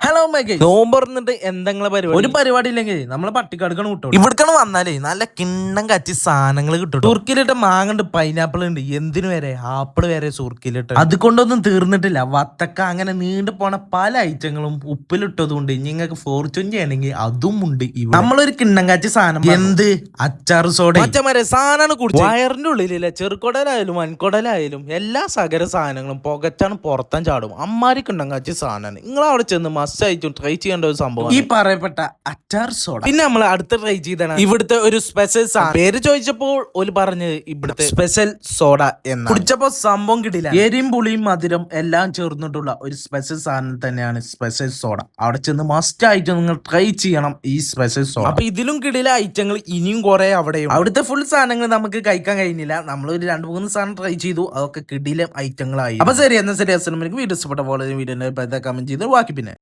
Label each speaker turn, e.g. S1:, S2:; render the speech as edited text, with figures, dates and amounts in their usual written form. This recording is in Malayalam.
S1: ഹലോ മൈക്ക്
S2: നോമ്പറന്നിട്ട് എന്തെങ്കിലും പരിപാടി
S1: ഒരു പരിപാടി ഇല്ലെങ്കിൽ നമ്മളെ പട്ടിക്കാടുക്കാണ് കിട്ടും.
S2: ഇവിടക്കാണ് വന്നാലേ നല്ല കിണ്ണം കച്ചി സാധനങ്ങൾ കിട്ടും.
S1: തുർക്കിയിലിട്ട മാങ്ങ ഉണ്ട്, പൈനാപ്പിൾ ഉണ്ട്, എന്തിനു വരെ ആപ്പിൾ വരെ തുർക്കിയിലിട്ട്. അതുകൊണ്ടൊന്നും തീർന്നിട്ടില്ല. വത്തക്ക അങ്ങനെ നീണ്ടു പോണ പല ഐറ്റങ്ങളും ഉപ്പിലിട്ടതുകൊണ്ട് നിങ്ങൾക്ക് ഫോർച്യൂൺ ചെയ്യണമെങ്കിൽ അതും ഉണ്ട്. നമ്മളൊരു കിണ്ണം കാച്ചി സാധനം എന്ത് അച്ചാർ സോഡ
S2: മറ്റേ സാധനമാണ് കുടിച്ചത്. വയറിന്റെ ഉള്ളിലില്ല ചെറുകൊടലായാലും വൻകൊടലായാലും എല്ലാ സകല സാധനങ്ങളും പുകച്ചാണ് പുറത്താൻ ചാടും. അമ്മാരി കിണ്ണം കാച്ചി സാധനമാണ്. നിങ്ങൾ അവിടെ ചെന്ന് മസ്റ്റായിട്ടും ട്രൈ ചെയ്യേണ്ട ഒരു സംഭവം
S1: ഈ പറയപ്പെട്ട അച്ചാർ സോഡ.
S2: പിന്നെ നമ്മൾ അടുത്ത ട്രൈ ചെയ്താണ് ഇവിടുത്തെ ഒരു സ്പെഷ്യൽ സാധനം. പേര് ചോദിച്ചപ്പോൾ ഒരു പറഞ്ഞത് ഇവിടുത്തെ സ്പെഷ്യൽ സോഡ എന്ന്.
S1: കുടിച്ചപ്പോ സംഭവം കിട്ടില്ല. എരിയും പുളിയും മധുരം എല്ലാം ചേർന്നിട്ടുള്ള ഒരു സ്പെഷ്യൽ സാധനം തന്നെയാണ് സ്പെഷ്യൽ സോഡ. അവിടെ ചെന്ന് മസ്റ്റ് ആയിട്ട് നിങ്ങൾ ട്രൈ ചെയ്യണം ഈ സ്പെഷ്യൽ സോഡ.
S2: അപ്പൊ ഇതിലും കിടില ഐറ്റങ്ങൾ ഇനിയും കുറെ അവിടെയും.
S1: അവിടുത്തെ ഫുൾ സാധനങ്ങൾ നമുക്ക് കഴിക്കാൻ കഴിഞ്ഞില്ല. നമ്മൾ ഒരു 2-3 സാധനം ട്രൈ ചെയ്തു, അതൊക്കെ കിടിലം ഐറ്റങ്ങളായി. അപ്പൊ ശരി, എന്നാ ശരി, അസ്സലാമു അലൈക്കും. വീഡിയോ ഇഷ്ടപ്പെട്ട പോലെ വീഡിയോ കമന്റ് ചെയ്ത് ബാക്കി പിന്നെ